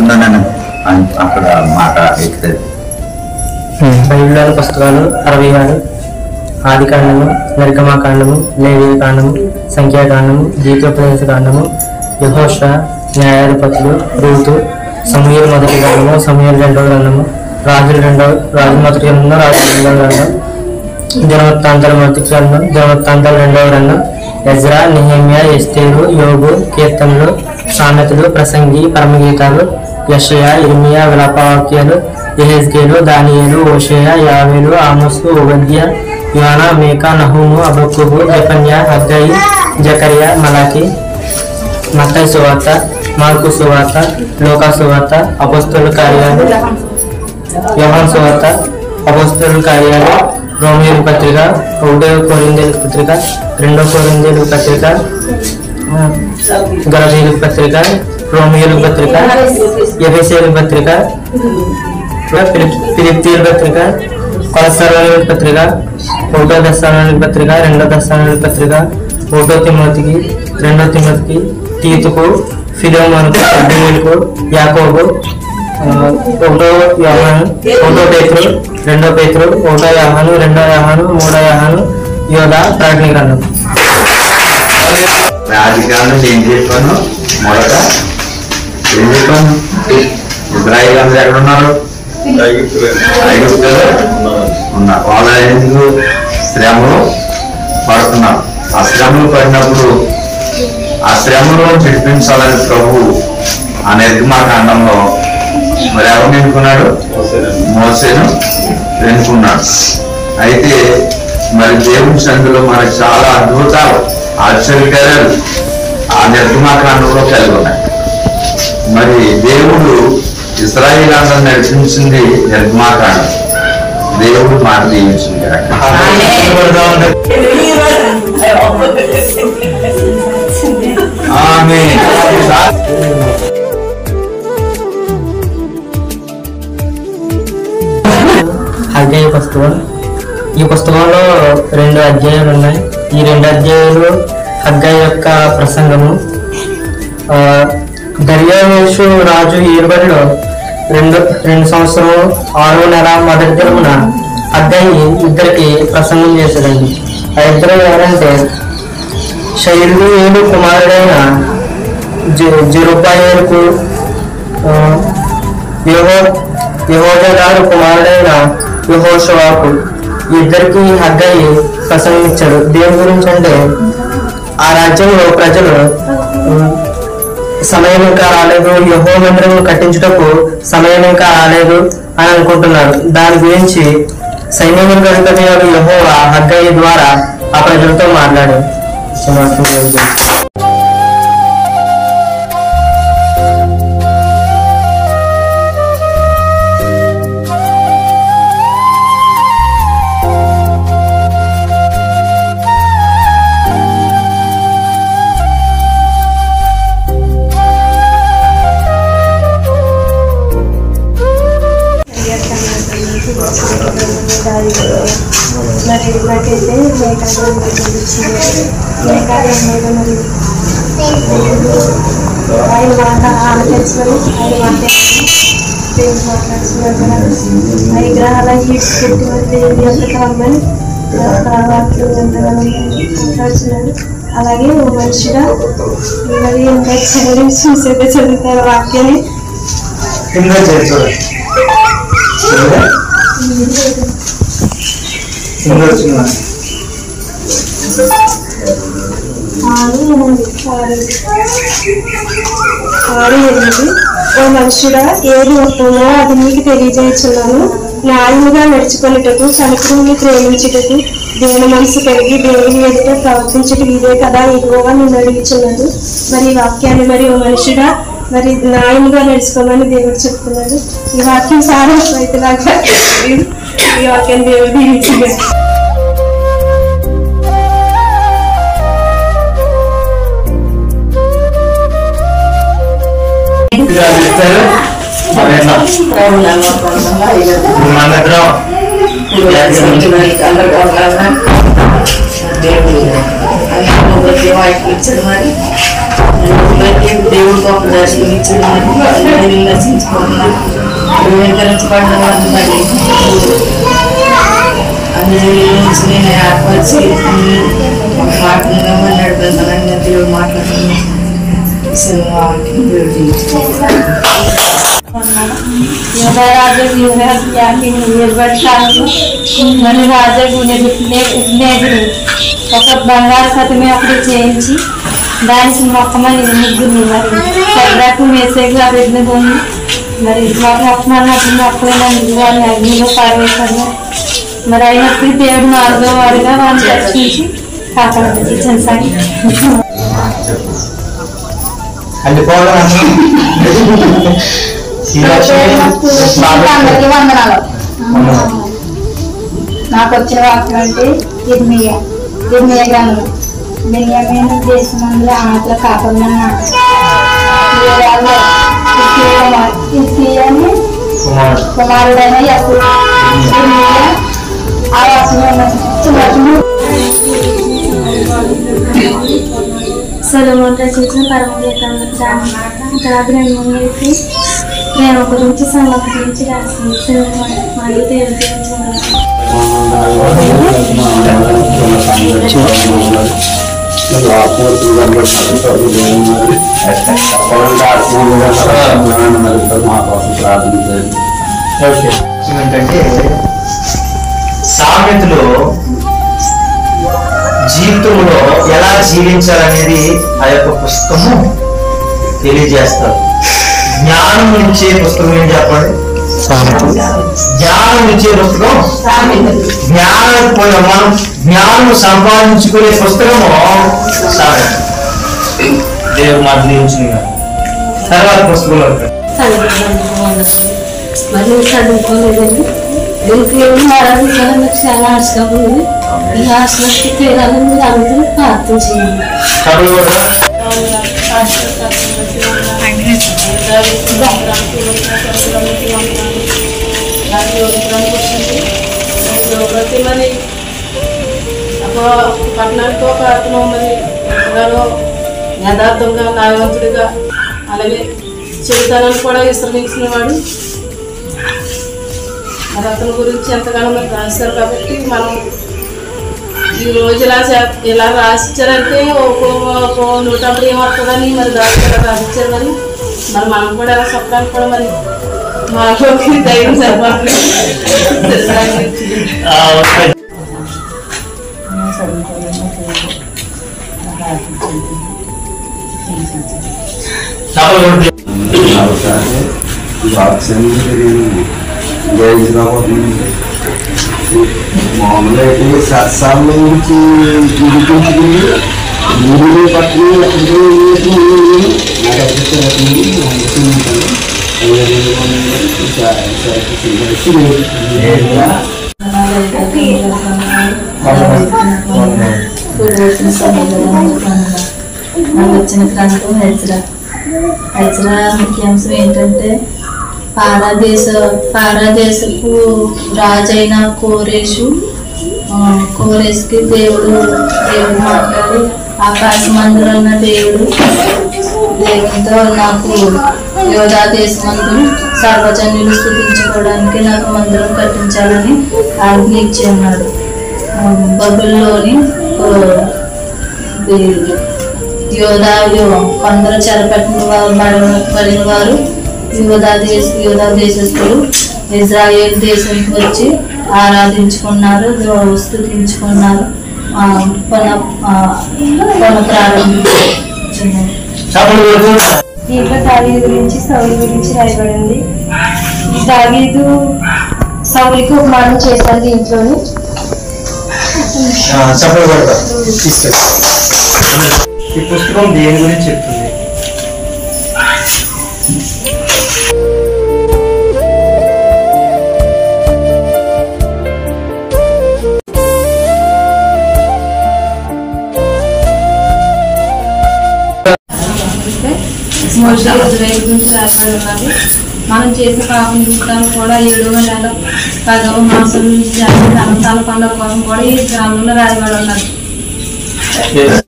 ఉంటుందని అక్కడ మాట ఎక్కుతుంది. బైబిల్లోని పుస్తకాలు 66, ఆదికాండము, నిర్గమాకాండము, లేవీకాండము, సంఖ్యాకాండము, గీతోపదేశ కాండము, యెహోషువ, న్యాయాధిపతులు, రూతు, సమూయేలు మొదటి గ్రంథము, సమూయేలు రెండవ గ్రంథము, రాజుల మొదటి గ్రంథం, రాజుల రెండవ గ్రంథం, దినవృత్తాంతాల మొదటి గ్రంథం, దినవృత్తాంతాలు రెండవ గ్రంథం, ఎజ్రా, నెహెమ్యా, ఎస్తేరు, యోబు, కీర్తనలు, సామెతలు, ప్రసంగి, పరమగీతాలు, యెషయా, ఇర్మియా, విలాపవాక్యాలు, యెహెజ్కేలు, దానియేలు, హోషేయ, యావేలు, ఆమోసు, ఓబద్య, యోనా, మీకా, నహూము, హబక్కూకు, జెఫన్యా, హగ్గయి, జకరియా, మలాకి, మత్తయి సువార్త, మార్కు సువార్త, లూకా సువార్త, అపోస్తలుల కార్యాలు, యోహాను సువార్త, అపోస్తలుల కార్యాలు, రోమియోల పత్రిక, 1 కొరింథీయుల పత్రిక, 2 కొరింథీయుల పత్రిక, గలతీయుల పత్రిక, రోమియోల పత్రిక, ఎఫెసీయుల పత్రిక, ఫిలిప్పీయుల పత్రిక, కొలస్సీయుల పత్రిక, 1 దెస్సలోనికీయుల పత్రిక, 2 దెస్సలోనికీయుల పత్రిక, 1 తిమోతికి, 2 తిమోతికి, తీతుకు, ఫిలోమోనుకు, అర్జునులకు, యాకోబు, 1 యోహాను, 1 పేతురు, 2 పేతురు, 1 యోహాను, 2 యోహాను, 3 యోహాను, యోధా, ప్రకటన గ్రంథం. ఆదికాండం ఏం చెప్పాను? మొదట ఏం చెప్పాను? ఇజ్రాయిల్ అందరూ ఎక్కడ ఉన్నారు? ఐగుప్తులో ఉన్నారు. వాళ్ళ ఎందుకు శ్రమలు పడుతున్నారు? ఆ శ్రమలు పడినప్పుడు ఆ శ్రమలో విడిపించాలని ప్రభు ఆ నిర్గమాకాండంలో మరి ఎవరిని ఎన్నుకున్నాడు? మోసేను ఎన్నుకున్నాడు. అయితే మరి దేవుని సందులో మనకు చాలా అద్భుతాలు, ఆశ్చర్యకార్యాలు ఆ నిర్గమాకాండంలో కలిగి ఉన్నాయి. మరి దేవుడు ఇశ్రాయేలును నడిపించింది నిర్గమాకాండం. దేవుడు మాట దీవించింది. ఆమేన్. హగ్గయి పుస్తకం. ఈ పుస్తకంలో 2 అధ్యాయాలు ఉన్నాయి. ఈ 2 అధ్యాయాలు హగ్గయి యొక్క ప్రసంగము. దర్యావేషు రాజు ఏర్బడిలో 2 సంవత్సరం 6వ నెల మొదటి దినమున హగ్గయి ఇద్దరికి ప్రసంగం చేశాడండి. ఆ ఇద్దరు ఎవరంటే షయల్తీయేలు కుమారుడైన జెరుబ్బాయేలుకు, యెహోజాదారు కుమారుడైన యెహోషువకు, ఇద్దరికి హగ్గయి ప్రసంగించాడు. దేని గురించి అంటే ఆ రాజ్యంలో ప్రజలు సమయం ఇంకా రాలేదు, యెహోవా మందిరం కట్టించుటకు సమయం ఇంకా రాలేదు అని అనుకుంటున్నారు. దాని గురించి సైన్యం గడిపేవాడు యెహోవా హగ్గయి ద్వారా ఆ ప్రజలతో మాట్లాడాడు. మరి నాకైతే మేకాగ్రం ఆయన మాట ఆలోచించుకొని ఆయన మాట్లాడుతున్నారు. విగ్రహాల పెట్టి మరి దేవుని యొక్క కామని వాక్యం ఎంతగానో మాట్లాడుతున్నారు. అలాగే ఓ మనిషిగా మరి ఇంకా చూసేదే చదువుతారు వాక్యాన్ని. ఓ మనుషుడా, ఏది ఉత్తమో అది నీకు తెలియజేస్తున్నాను. న్యాయముగా నడుచుకునేటకు, కనుకరుని ప్రేమించుటకు, దేవుని మనసు కలిగి దేవుని ఎదుట ప్రవర్తించుటకు ఇదే కదా యెహోవా నిన్ను అడుగుచున్నాడు. మరి ఈ వాక్యాన్ని మరి ఓ మనుషుడా మరి న్యాయముగా నడుచుకోమని దేవుడు చెప్తున్నాడు. ఈ వాక్యం సారా రైతులాగా ఈ వాక్యం దేవుడు దీవించింది. దేవుడు గొప్ప దర్శనం ఇచ్చాడు దర్శించుకున్నాను ధృవీకరించబడిన వారిని బట్టి అన్ని జిల్లాల నుంచి నేను ఏర్పరిచి మాటలుగా నడిపిస్తానని దేవుడు మాట్లాడుతున్నాను దేవుడు राजा మన రాజా ఉపనేదుడు ఒక బంగారు కథమే అప్పుడు చేయించి దానికి మొక్కమని ముగ్గురు సైదాకు మేసేకు అభిజ్ఞని మరి మొక్కమన్నప్పుడు మొక్కలైన వారిని అగ్నిలో పారవేశారు మరి అయినప్పుడు దేవుడు 4వ వాడిగా వారిని రక్షించి కాపాడు సాగి అందరికీ వందనాలు. నాకు వచ్చిన వాక్యం అంటే ఇర్మియా గ్రంథం బెన్యామీను దేశమందులో ఆటల కాపాడమన్నాడు కుమారుడైన ఇర్మియా ఆ వాక్యం సొలొమోను రచించిన పరమగీతాలను గ్రంథం వేసి ప్రేమ గురించి సంగతి గురించి రాసింది మరియు దేవుడి ఏంటంటే సామెతలో జీవితంలో ఎలా జీవించాలనేది ఆ యొక్క పుస్తకము తెలియజేస్తారు. జ్ఞానం ఇచ్చే పుస్తకం ఏం చెప్పండి? జ్ఞానం ఇచ్చే పుస్తకం మనం జ్ఞానం సంపాదించుకునే పుస్తకము సామెత. దేవుడు మాట నిలిచిన తర్వాత పుస్తకంలో మరియు చదువుకోలేదండి దీనికి ఆరాధించాలని చాలా ఆశగా ఉంది. ఈ ఆశలకి తీరాలని మీరు అందరూ ప్రార్థన చేయండి. పట్టణానికి ఒక అతను మరి యథార్థంగా న్యాయవంతుడిగా అలాగే చెడుతనాన్ని కూడా విశ్రమించిన వాడు మరి అతని గురించి ఎంతగానో మరి రాశారు. కాబట్టి మనం ఈ రోజు ఇలా రాసిచ్చారంటే ఒక 150 ఏమవుతుందని మరి దాని రాసిచ్చారు. మరి మనం కూడా ఎలా చెప్పడానికి కూడా మరి మాలోకి ధైర్యం సరిపోతుంది. మామూలుగా అయితే సత్సాల నుంచి ఊరిలో పట్టుకుని నాకు వచ్చిన గ్రంథం హెజ్రా ముఖ్యాంశం ఏంటంటే పారాదేశపు రాజైన కోరేష్కి దేవుడు మాట్లాడి ఆకాశమందున్న దేవునితో నాకు యోధా దేశమందు సర్వజనులు స్తుతించుకోవడానికి నాకు మందిరం కట్టించాలని ఆజ్ఞ ఇచ్చి ఉన్నాడు. బబుల్లోని కొందరు చెరపట్టిన వారు యోధా దేశస్తులు ఇజ్రాయేల్ దేశానికి వచ్చి ఆరాధించుకున్నారు, స్తుతించుకున్నారు, ప్రారంభించారు. దీంట్లో దావీదు గురించి సౌలు గురించి రాయబడింది. దావీదు సౌలుకి ఉపమానం చేశారు. దీంట్లోని ఈ పుస్తకం దేని గురించి చెప్తుంది? గురించి రాయబడి ఉన్నది. మనం చేసిన పాపం చూడడానికి కూడా 7వ నెల 10వ మాసం నుంచి తన పండుగ కోసం కూడా ఈ గ్రంథంలో రాయబడి ఉన్నది.